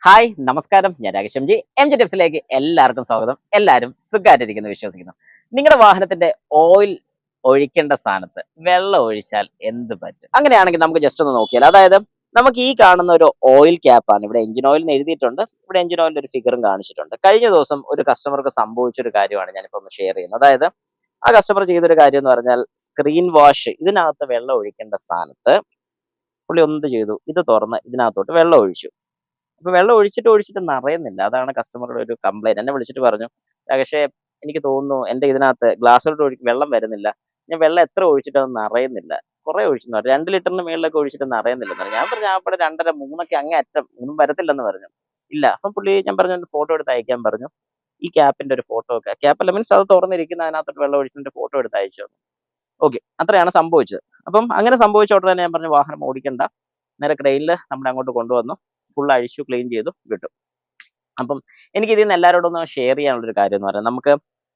Hi നമസ്കാരം, ഞാൻ Rakesh M G ടിപ്സിലേക്ക് എല്ലാവർക്കും സ്വാഗതം. എല്ലാവരും സുഖമായിട്ടിരിക്കുന്നു വിശ്വസിക്കുന്നു. നിങ്ങളുടെ വാഹനത്തിന്റെ ഓയിൽ ഒഴിക്കേണ്ട സ്ഥാനത്ത് വെള്ളം ഒഴിച്ചാൽ എന്ത് പറ്റും? അങ്ങനെയാണെങ്കിൽ നമുക്ക് ജസ്റ്റ് ഒന്ന് നോക്കിയാൽ, അതായത് നമുക്ക് ഈ കാണുന്ന ഒരു ഓയിൽ ക്യാപ്പാണ്. ഇവിടെ എഞ്ചിൻ ഓയിൽ എന്ന് എഴുതിയിട്ടുണ്ട്, ഇവിടെ എഞ്ചിൻ ഓയിലിന്റെ ഒരു ഫിഗറും കാണിച്ചിട്ടുണ്ട്. കഴിഞ്ഞ ദിവസം ഒരു കസ്റ്റമർക്ക് സംഭവിച്ച ഒരു കാര്യമാണ് ഞാനിപ്പോൾ ഒന്ന് ഷെയർ ചെയ്യുന്നത്. അതായത് ആ കസ്റ്റമർ ചെയ്തൊരു കാര്യം എന്ന് പറഞ്ഞാൽ, സ്ക്രീൻ വാഷ് ഇതിനകത്ത് വെള്ളം ഒഴിക്കേണ്ട സ്ഥാനത്ത് പുള്ളി എന്ത് ചെയ്തു, ഇത് തുറന്ന് ഇതിനകത്തോട്ട് വെള്ളം ഒഴിച്ചു. അപ്പൊ വെള്ളം ഒഴിച്ചിട്ട് നിറയുന്നില്ല. അതാണ് കസ്റ്റമറുടെ ഒരു കംപ്ലൈന്റ്. എന്നെ വിളിച്ചിട്ട് പറഞ്ഞു, പക്ഷേ എനിക്ക് തോന്നുന്നു എന്റെ ഇതിനകത്ത് ഗ്ലാസ്സിലോട്ട് വെള്ളം വരുന്നില്ല. ഞാൻ വെള്ളം എത്ര ഒഴിച്ചിട്ട് അത് നിറയുന്നില്ല. കുറെ ഒഴിച്ചെന്ന് പറഞ്ഞു, 2 ലിറ്ററിന് മേളിലൊക്കെ ഒഴിച്ചിട്ട് നിറയുന്നില്ലെന്ന് പറഞ്ഞു. ഞാൻ പറഞ്ഞു, അവിടെ 2.5 3 അങ്ങേ അറ്റം ഒന്നും വരത്തില്ലെന്ന് പറഞ്ഞു. ഇല്ല. അപ്പം പുള്ളി, ഞാൻ പറഞ്ഞു ഫോട്ടോ എടുത്ത് അയക്കാൻ പറഞ്ഞു. ഈ ക്യാപ്പിന്റെ ഒരു ഫോട്ടോ ഒക്കെ, ക്യാപ്പല്ല മീൻസ് അത് തുറന്നിരിക്കുന്ന അതിനകത്തോട്ട് വെള്ളം ഒഴിച്ചിട്ട് ഫോട്ടോ എടുത്ത് അയച്ചു തന്നു. ഓക്കെ, അത്രയാണ് സംഭവിച്ചത്. അപ്പം അങ്ങനെ സംഭവിച്ച ഉടനെ തന്നെ ഞാൻ പറഞ്ഞു, വാഹനം ഓടിക്കണ്ട, നേരെ ക്രെയിനിൽ നമ്മളെ അങ്ങോട്ട് കൊണ്ടുവന്നു, ഫുൾ അഴിച്ചു, ക്ലീൻ ചെയ്തു വിട്ടു. അപ്പം എനിക്ക് ഇതിൽ നിന്ന് എല്ലാവരോടും ഒന്ന് ഷെയർ ചെയ്യാനുള്ള ഒരു കാര്യം എന്ന് പറയുന്നത്, നമുക്ക്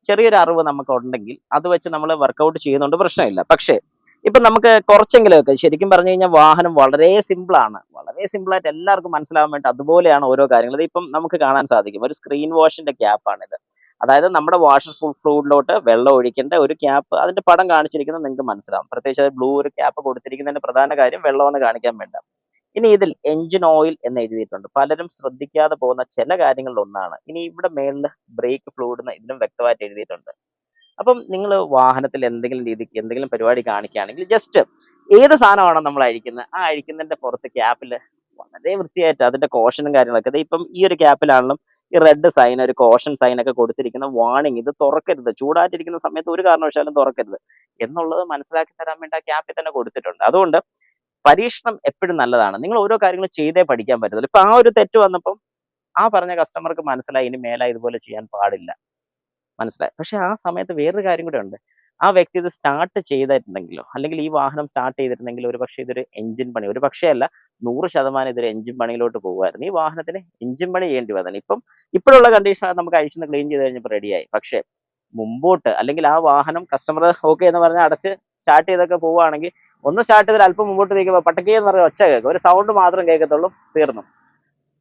ചെറിയൊരു അറിവ് നമുക്ക് ഉണ്ടെങ്കിൽ അത് വെച്ച് നമ്മൾ വർക്കൗട്ട് ചെയ്യുന്നതുകൊണ്ട് പ്രശ്നമില്ല. പക്ഷേ ഇപ്പൊ നമുക്ക് കുറച്ചെങ്കിലുമൊക്കെ, ശരിക്കും പറഞ്ഞു കഴിഞ്ഞാൽ വാഹനം വളരെ സിമ്പിൾ ആണ്, വളരെ സിമ്പിൾ ആയിട്ട് എല്ലാവർക്കും മനസ്സിലാവാൻ വേണ്ടി അതുപോലെയാണ് ഓരോ കാര്യങ്ങൾ. ഇതിപ്പം നമുക്ക് കാണാൻ സാധിക്കും, ഒരു സ്ക്രീൻ വാഷിന്റെ ക്യാപ്പാണിത്. അതായത് നമ്മുടെ വാഷർ ഫ്ലൂയിഡിലോട്ട് വെള്ളം ഒഴിക്കേണ്ട ഒരു ക്യാപ്പ്, അതിന്റെ പടം കാണിച്ചിരിക്കുന്നത് നിങ്ങൾക്ക് മനസ്സിലാവും. പ്രത്യേകിച്ച് അത് ബ്ലൂ ഒരു ക്യാപ്പ് കൊടുത്തിരിക്കുന്നതിന്റെ പ്രധാന കാര്യം വെള്ളമെന്ന് കാണിക്കാൻ വേണ്ട. ഇനി ഇതിൽ എഞ്ചിൻ ഓയിൽ എന്ന് എഴുതിയിട്ടുണ്ട്. പലരും ശ്രദ്ധിക്കാതെ പോകുന്ന ചില കാര്യങ്ങളിൽ ഒന്നാണ്. ഇനി ഇവിടെ മേളിൽ ബ്രേക്ക് ഫ്ലൂയിഡ് എന്ന് ഇതിലും വ്യക്തമായിട്ട് എഴുതിയിട്ടുണ്ട്. അപ്പം നിങ്ങൾ വാഹനത്തിൽ എന്തെങ്കിലും രീതിക്ക് എന്തെങ്കിലും പരിപാടി കാണിക്കുകയാണെങ്കിൽ, ജസ്റ്റ് ഏത് സാധനമാണോ നമ്മൾ അഴിക്കുന്നത്, ആ അഴിക്കുന്നതിന്റെ പുറത്ത് ക്യാപ്പിൽ വളരെ വൃത്തിയായിട്ട് അതിന്റെ കോഷനും കാര്യങ്ങളൊക്കെ, ഇപ്പം ഈ ഒരു ക്യാപ്പിലാണെങ്കിലും ഈ റെഡ് സൈൻ, ഒരു കോഷൻ സൈൻ ഒക്കെ കൊടുത്തിരിക്കുന്ന വാർണിംഗ്, ഇത് തുറക്കരുത്, ചൂടായിട്ടിരിക്കുന്ന സമയത്ത് ഒരു കാരണവശാലും തുറക്കരുത് എന്നുള്ളത് മനസ്സിലാക്കി തരാൻ വേണ്ടി ആ ക്യാപ്പിൽ തന്നെ കൊടുത്തിട്ടുണ്ട്. അതുകൊണ്ട് പരീക്ഷണം എപ്പോഴും നല്ലതാണ്. നിങ്ങൾ ഓരോ കാര്യങ്ങൾ ചെയ്തേ പഠിക്കാൻ പറ്റത്തുള്ളൂ. ഇപ്പൊ ആ ഒരു തെറ്റ് വന്നപ്പം ആ പറഞ്ഞ കസ്റ്റമർക്ക് മനസ്സിലായി, ഇനി മേലെ ഇതുപോലെ ചെയ്യാൻ പാടില്ല, മനസ്സിലായി. പക്ഷെ ആ സമയത്ത് വേറൊരു കാര്യം കൂടെ ഉണ്ട്. ആ വ്യക്തി ഇത് സ്റ്റാർട്ട് ചെയ്തിട്ടുണ്ടെങ്കിലോ, അല്ലെങ്കിൽ ഈ വാഹനം സ്റ്റാർട്ട് ചെയ്തിട്ടുണ്ടെങ്കിൽ, ഒരു പക്ഷേ ഇതൊരു എഞ്ചിൻ പണി, ഒരു പക്ഷേ അല്ല 100% ഇതൊരു എഞ്ചിൻ പണിയിലോട്ട് പോകുമായിരുന്നു. ഈ വാഹനത്തിന് എഞ്ചിൻ പണി ചെയ്യേണ്ടി വന്നു. ഇപ്പോഴുള്ള കണ്ടീഷൻ നമുക്ക് അഴിച്ചൊന്ന് ക്ലീൻ ചെയ്ത് കഴിഞ്ഞപ്പോൾ റെഡിയായി. പക്ഷേ മുമ്പോട്ട്, അല്ലെങ്കിൽ ആ വാഹനം കസ്റ്റമർ ഓക്കെ എന്ന് പറഞ്ഞാൽ അടച്ച് സ്റ്റാർട്ട് ചെയ്തൊക്കെ പോവുകയാണെങ്കിൽ, ഒന്ന് സ്റ്റാർട്ട് ചെയ്തിട്ട് അല്പം മുമ്പോട്ട് നീക്കുമ്പോൾ പട്ടക്കേന്ന് പറഞ്ഞ ഒച്ച കേൾക്കും, ഒരു സൗണ്ട് മാത്രം കേൾക്കത്തുള്ളൂ, തീർന്നു.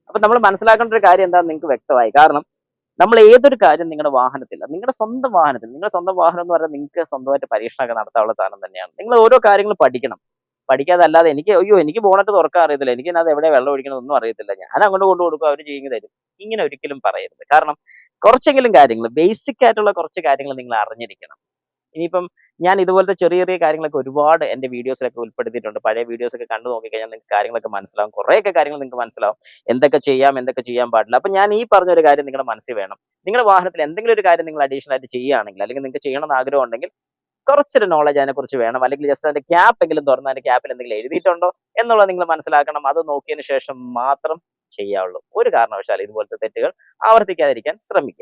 അപ്പൊ നമ്മൾ മനസ്സിലാക്കേണ്ട ഒരു കാര്യം എന്താണെന്ന് നിങ്ങൾക്ക് വ്യക്തമായി. കാരണം നമ്മൾ ഏതൊരു കാര്യം നിങ്ങളുടെ വാഹനത്തിൽ, നിങ്ങളുടെ സ്വന്തം വാഹനം എന്ന് പറഞ്ഞാൽ നിങ്ങൾക്ക് സ്വന്തമായിട്ട് പരീക്ഷണമൊക്കെ നടത്താനുള്ള സാധനം തന്നെയാണ്. നിങ്ങൾ ഓരോ കാര്യങ്ങൾ പഠിക്കണം. പഠിക്കാതെ അല്ലാതെ, എനിക്ക് ബോണറ്റ് തുറക്കാൻ അറിയത്തില്ല, എനിക്ക് അത് എവിടെ വെള്ളം ഒഴിക്കണമെന്നൊന്നും അറിയത്തില്ല, ഞാൻ അങ്ങോട്ട് കൊണ്ടു കൊടുക്കും, അവർ ചെയ്തു തരും, ഇങ്ങനെ ഒരിക്കലും പറയരുത്. കാരണം കുറച്ചെങ്കിലും കാര്യങ്ങൾ, ബേസിക് ആയിട്ടുള്ള കുറച്ച് കാര്യങ്ങൾ നിങ്ങൾ അറിഞ്ഞിരിക്കണം. ഇനിയിപ്പം ഞാൻ ഇതുപോലത്തെ ചെറിയ ചെറിയ കാര്യങ്ങളൊക്കെ ഒരുപാട് എൻ്റെ വീഡിയോസിലൊക്കെ ഉൾപ്പെടുത്തിയിട്ടുണ്ട്. പഴയ വീഡിയോസ് ഒക്കെ കണ്ടു നോക്കിക്കഴിഞ്ഞാൽ നിങ്ങൾക്ക് കാര്യങ്ങളൊക്കെ മനസ്സിലാവും. കുറേയൊക്കെ കാര്യങ്ങൾ നിങ്ങൾക്ക് മനസ്സിലാവും, എന്തൊക്കെ ചെയ്യാം, എന്തൊക്കെ ചെയ്യാൻ പാടില്ല. അപ്പം ഞാൻ ഈ പറഞ്ഞൊരു കാര്യം നിങ്ങളുടെ മനസ്സിൽ വേണം. നിങ്ങളുടെ വാഹനത്തിൽ എന്തെങ്കിലും ഒരു കാര്യം നിങ്ങൾ അഡീഷണൽ ആയിട്ട് ചെയ്യുകയാണെങ്കിൽ, അല്ലെങ്കിൽ നിങ്ങൾക്ക് ചെയ്യണമെന്ന് ആഗ്രഹം ഉണ്ടെങ്കിൽ, കുറച്ചൊരു നോളജ് അതിനെക്കുറിച്ച് വേണം. അല്ലെങ്കിൽ ജസ്റ്റ് അതിന്റെ ക്യാപ്പ് എങ്കിലും തുറന്ന് അതിന്റെ ക്യാപ്പിൽ എന്തെങ്കിലും എഴുതിയിട്ടുണ്ടോ എന്നുള്ളത് നിങ്ങൾ മനസ്സിലാക്കണം. അത് നോക്കിയതിന് ശേഷം മാത്രം ചെയ്യാവുള്ളൂ. ഒരു കാരണവശാലും ഇതുപോലത്തെ തെറ്റുകൾ ആവർത്തിക്കാതിരിക്കാൻ ശ്രമിക്കുക.